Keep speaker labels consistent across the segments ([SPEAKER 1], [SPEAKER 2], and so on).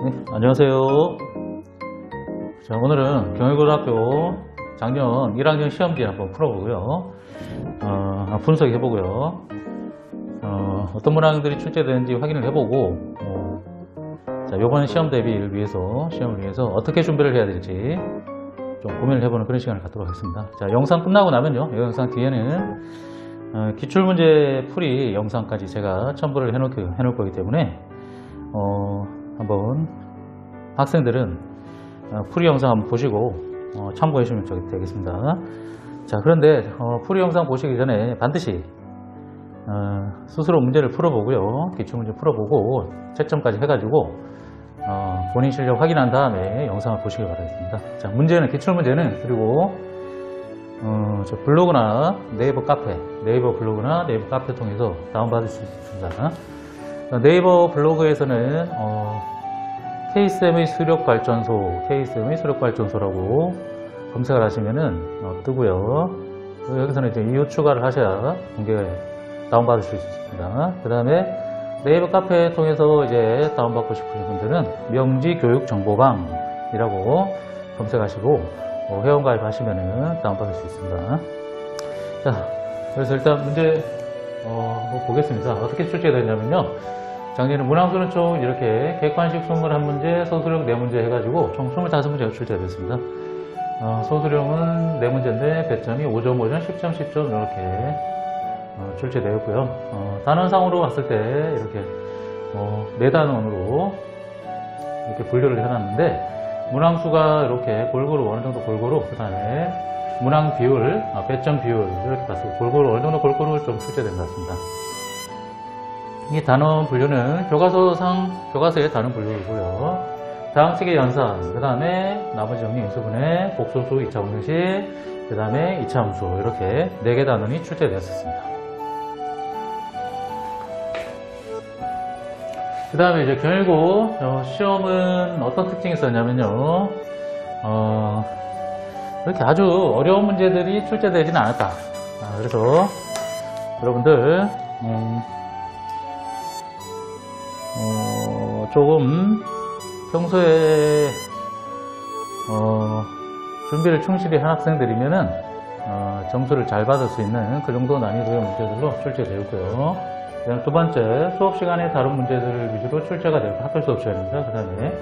[SPEAKER 1] 네, 안녕하세요. 자, 오늘은 경희고등학교 작년 1학년 시험지 한번 풀어보고요. 분석해보고요. 어떤 문항들이 출제되는지 확인을 해보고, 자, 이번 시험을 위해서 어떻게 준비를 해야 될지 좀 고민을 해보는 그런 시간을 갖도록 하겠습니다. 자, 영상 끝나고 나면요, 이 영상 뒤에는 기출문제 풀이 영상까지 제가 첨부를 해놓을 거기 때문에 한번 학생들은 풀이 영상 한번 보시고 참고해 주시면 되겠습니다. 자, 그런데 풀이 영상 보시기 전에 반드시 스스로 문제를 풀어보고요, 기출문제 풀어보고 채점까지 해가지고 본인 실력 확인한 다음에 영상을 보시기 바라겠습니다. 자, 기출문제는 그리고 저 블로그나 네이버 블로그나 네이버 카페 통해서 다운받을 수 있습니다. 네이버 블로그에서는 KSM의 수력발전소라고 검색을 하시면은 뜨고요. 여기서는 이제 이후 추가를 하셔야 다운받을 수 있습니다. 그 다음에 네이버 카페 통해서 이제 다운받고 싶으신 분들은 명지교육정보방이라고 검색하시고 회원가입 하시면은 다운받을 수 있습니다. 자, 그래서 일단 문제 한번 보겠습니다. 어떻게 출제되냐면요, 작년에 문항수는 총 이렇게 객관식 소물 1문제, 소수령 4문제 해가지고 총 25문제가 출제됐습니다. 소수령은 4문제인데 배점이 5점, 5점, 10점, 10점 이렇게 출제되었고요. 단원상으로 봤을 때 이렇게 4단원으로 이렇게 분류를 해놨는데, 문항수가 이렇게 골고루 어느 정도 골고루, 그 다음에 문항 비율, 배점 비율 이렇게 봤을 때 골고루 어느 정도 골고루 좀 출제된 것 같습니다. 이 단원 분류는 교과서의 단원 분류이고요. 다항식의 연산, 그 다음에 나머지 정리 인수분해, 복소수 2차 공식, 그 다음에 2차 함수 이렇게 4개 단원이 출제되었습니다. 그 다음에 이제 경일고 시험은 어떤 특징이 있었냐면요, 이렇게 아주 어려운 문제들이 출제되지는 않았다. 그래서 여러분들 조금 평소에 준비를 충실히 한 학생들이면은 점수를 잘 받을 수 있는 그 정도 난이도의 문제들로 출제되었고요. 두 번째, 수업 시간에 다른 문제들 위주로 출제가 되고, 학교 수업 시간입니다. 그 다음에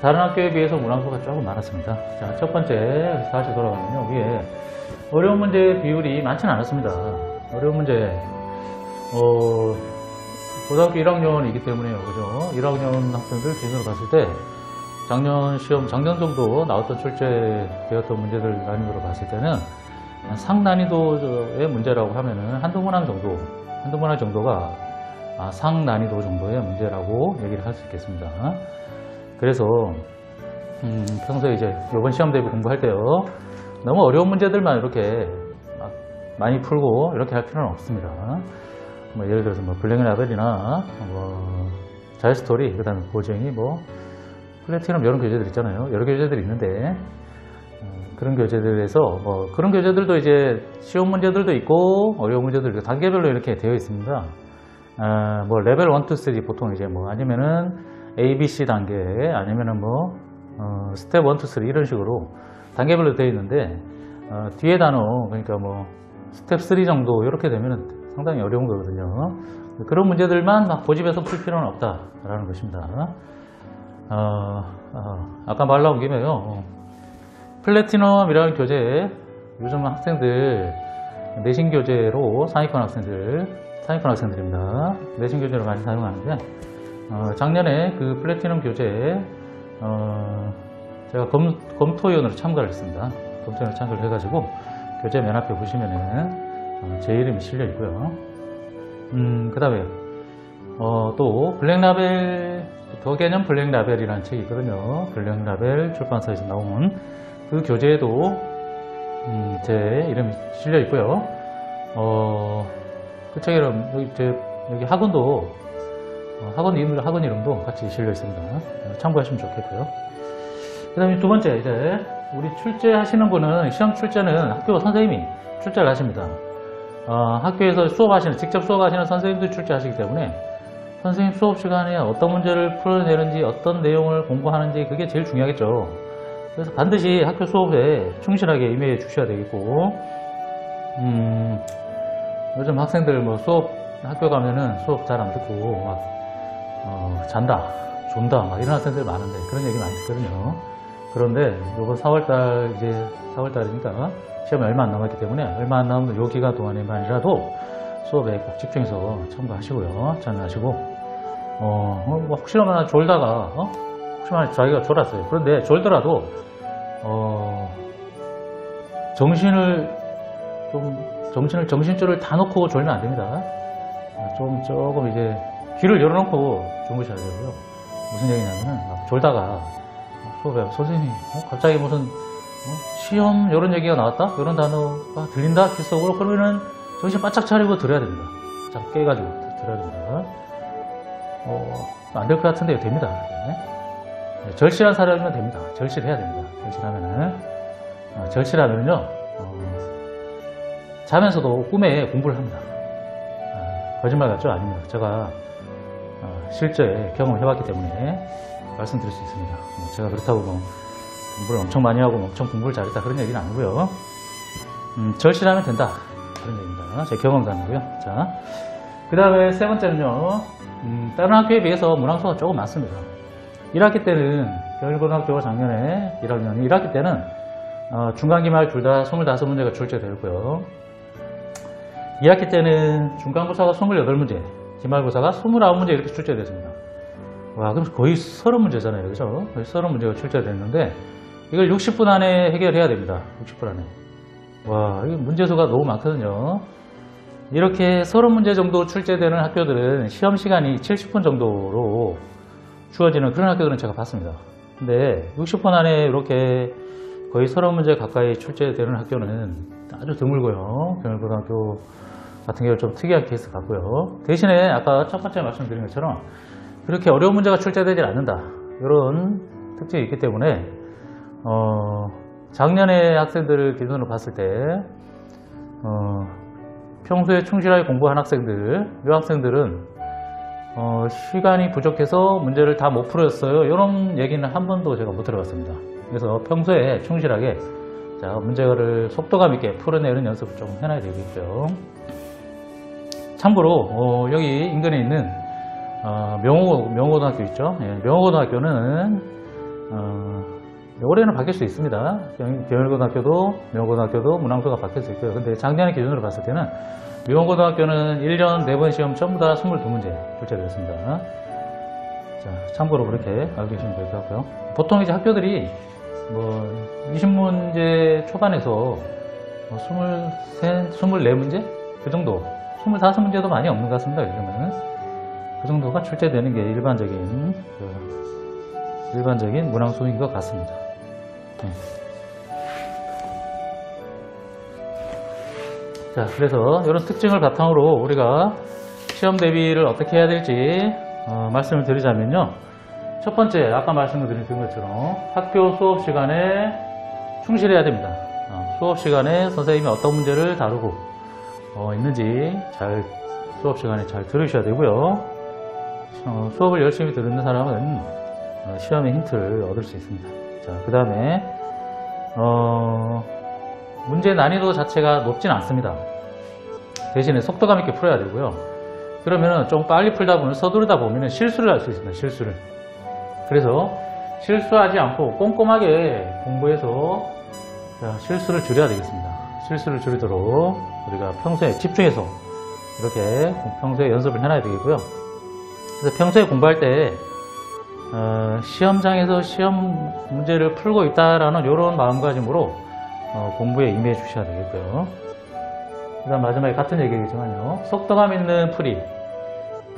[SPEAKER 1] 다른 학교에 비해서 문항수가 조금 많았습니다. 자, 첫 번째 다시 돌아가면요, 위에 어려운 문제 비율이 많지는 않았습니다. 어려운 문제 고등학교 1학년이기 때문에요, 그죠? 1학년 학생들 기준으로 봤을 때 작년 정도 나왔던 출제되었던 문제들 난이도로 봤을 때는 상난이도의 문제라고 하면은 한두 문항 정도가 상난이도 정도의 문제라고 얘기를 할 수 있겠습니다. 그래서 평소에 이제 이번 시험 대비 공부할 때요, 너무 어려운 문제들만 이렇게 많이 풀고 이렇게 할 필요는 없습니다. 예를 들어서 블랙라벨이나 자유스토리, 그 다음에 고쟁이, 플래티넘 이런 교재들 있잖아요. 여러 교재들이 있는데 그런 교재들에서 그런 교재들도 이제 쉬운 문제들도 있고 어려운 문제들도 단계별로 이렇게 되어 있습니다. 레벨 1, 2, 3 보통 이제 아니면은 A, B, C 단계, 아니면은 스텝 1, 2, 3 이런 식으로 단계별로 되어 있는데, 뒤에 단어, 그러니까 스텝 3 정도 이렇게 되면은 상당히 어려운 거거든요. 그런 문제들만 막 고집해서 풀 필요는 없다라는 것입니다. 아까 말 나온 김에요, 플래티넘이라는 교재, 요즘 학생들 내신 교재로 상위권 학생들입니다. 내신 교재로 많이 사용하는데, 작년에 그 플래티넘 교재 제가 검토위원으로 참가를 했습니다. 검토위원으로 참가를 해가지고 교재 맨 앞에 보시면은 제 이름이 실려 있고요. 그 다음에 또 블랙라벨, 도개념 블랙라벨이라는 책이 있거든요. 블랙라벨 출판사에서 나온 그 교재에도 제 이름이 실려 있고요. 그 책 이름, 여기 학원 이름도 같이 실려 있습니다. 참고하시면 좋겠고요. 그 다음에 두 번째, 이제 우리 출제하시는 분은, 시험 출제는 학교 선생님이 출제를 하십니다. 학교에서 직접 수업하시는 선생님도 출제하시기 때문에 선생님 수업 시간에 어떤 문제를 풀어내는지 어떤 내용을 공부하는지 그게 제일 중요하겠죠. 그래서 반드시 학교 수업에 충실하게 임해 주셔야 되겠고, 요즘 학생들 뭐 수업 학교 가면은 수업 잘 안 듣고 막 잔다, 존다 막 이런 학생들 많은데 그런 얘기 많이 듣거든요. 그런데 요번 4월달 이제 4월달이니까 시험이 얼마 안 남았기 때문에 얼마 안 남은 요 기간 동안에만이라도 수업에 꼭 집중해서 참고하시고요. 참여하시고 뭐 혹시나 졸다가 혹시나 자기가 졸았어요. 그런데 졸더라도 정신줄을 다 놓고 졸면 안 됩니다. 조금 이제 귀를 열어놓고 주무셔야 되고요. 무슨 얘기냐면은 졸다가 수업에 선생님이 갑자기 무슨 시험 이런 얘기가 나왔다? 이런 단어가 들린다? 귓속으로 그러면은 정신 바짝 차리고 들어야 됩니다. 자, 깨가지고 들어야 됩니다. 안 될 것 같은데 됩니다. 네. 절실한 사람이면 됩니다. 절실해야 됩니다. 절실하면요 자면서도 꿈에 공부를 합니다. 거짓말 같죠? 아닙니다. 제가 실제 경험해봤기 때문에 말씀드릴 수 있습니다. 제가 그렇다고 뭐 공부를 엄청 많이 하고 엄청 공부를 잘했다 그런 얘기는 아니고요. 절실하면 된다 그런 얘기입니다. 제 경험담이고요. 자, 그 다음에 세 번째는요. 다른 학교에 비해서 문항수가 조금 많습니다. 1학기 때는 겨울고등학교가 작년에 1학기 때는 중간 기말 둘 다 25문제가 출제되었고요. 2학기 때는 중간고사가 28문제, 기말고사가 29문제 이렇게 출제됐습니다. 와, 그럼 거의 30문제잖아요. 그죠? 거의 30문제가 출제됐는데 이걸 60분 안에 해결해야 됩니다. 60분 안에. 와, 이게 문제수가 너무 많거든요. 이렇게 30문제 정도 출제되는 학교들은 시험 시간이 70분 정도로 주어지는 그런 학교들은 제가 봤습니다. 근데 60분 안에 이렇게 거의 30문제 가까이 출제되는 학교는 아주 드물고요. 경일고등학교 같은 경우는 좀 특이한 케이스 같고요. 대신에 아까 첫 번째 말씀드린 것처럼 그렇게 어려운 문제가 출제되지 않는다. 이런 특징이 있기 때문에 작년에 학생들을 기준으로 봤을 때 평소에 충실하게 공부한 학생들, 이 학생들은 시간이 부족해서 문제를 다 못 풀었어요. 이런 얘기는 한 번도 제가 못 들어봤습니다. 그래서 평소에 충실하게 문제를 속도감 있게 풀어내는 연습을 좀 해놔야 되겠죠. 참고로 여기 인근에 있는 명호고등학교 있죠. 예, 명호고등학교는 올해는 바뀔 수 있습니다. 경일고등학교도 명호고등학교도 문항수가 바뀔 수 있고요. 근데 작년의 기준으로 봤을 때는 명호고등학교는 1년 4번 시험 전부 다 22문제 출제되었습니다. 자, 참고로 그렇게 알고 계시면 될 것 같고요. 보통 이제 학교들이 뭐 20문제 초반에서 23, 24문제? 그 정도 25문제도 많이 없는 것 같습니다. 요즘은 그 정도가 출제되는 게 일반적인 문항수인 것 같습니다. 네. 자, 그래서 이런 특징을 바탕으로 우리가 시험 대비를 어떻게 해야 될지 말씀을 드리자면요. 첫 번째, 아까 말씀드린 것처럼 학교 수업 시간에 충실해야 됩니다. 수업 시간에 선생님이 어떤 문제를 다루고 있는지 수업 시간에 잘 들으셔야 되고요. 수업을 열심히 듣는 사람은 시험의 힌트를 얻을 수 있습니다. 자, 그 다음에 문제 난이도 자체가 높진 않습니다. 대신에 속도감 있게 풀어야 되고요. 그러면은 좀 빨리 풀다 보면 서두르다 보면 실수를 할 수 있습니다. 실수를. 그래서 실수하지 않고 꼼꼼하게 공부해서 실수를 줄여야 되겠습니다. 실수를 줄이도록 우리가 평소에 집중해서 이렇게 평소에 연습을 해놔야 되겠고요. 그래서 평소에 공부할 때 시험장에서 시험 문제를 풀고 있다라는 이런 마음가짐으로 공부에 임해 주셔야 되겠고요. 그 다음 마지막에 같은 얘기겠지만요. 속도감 있는 풀이.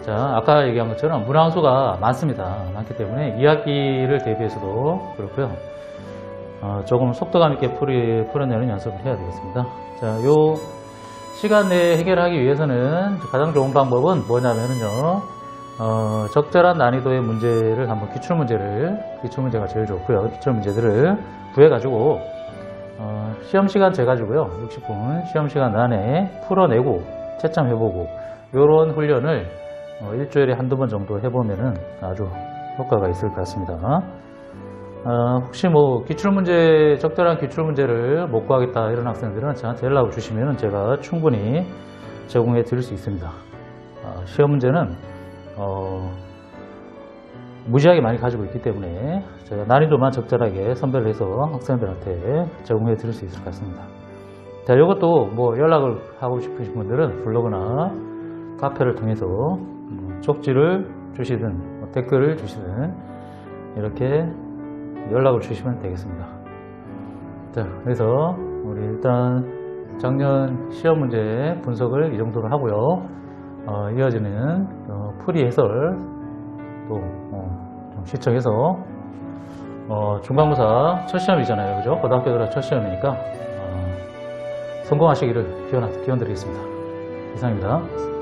[SPEAKER 1] 자, 아까 얘기한 것처럼 문항수가 많습니다. 많기 때문에 2학기를 대비해서도 그렇고요. 조금 속도감 있게 풀어내는 연습을 해야 되겠습니다. 자, 요 시간 내에 해결하기 위해서는 가장 좋은 방법은 뭐냐면요. 적절한 난이도의 문제를 한번 기출문제가 제일 좋고요. 기출문제들을 구해가지고 시험시간 재가지고요. 60분 시험시간 안에 풀어내고 채점해보고 이런 훈련을 일주일에 한두 번 정도 해보면은 아주 효과가 있을 것 같습니다. 혹시 뭐 기출문제, 적절한 기출문제를 못 구하겠다 이런 학생들은 저한테 연락을 주시면 제가 충분히 제공해 드릴 수 있습니다. 시험 문제는 무지하게 많이 가지고 있기 때문에 제가 난이도만 적절하게 선별을 해서 학생들한테 제공해 드릴 수 있을 것 같습니다. 자, 이것도 뭐 연락을 하고 싶으신 분들은 블로그나 카페를 통해서 쪽지를 주시든 댓글을 주시든 이렇게 연락을 주시면 되겠습니다. 자, 그래서 우리 일단 작년 시험 문제 분석을 이 정도로 하고요. 이어지는 풀이 해설 또 좀 시청해서 중간고사 첫 시험이잖아요, 그죠? 고등학교 들어 첫 시험이니까 성공하시기를 기원드리겠습니다. 이상입니다.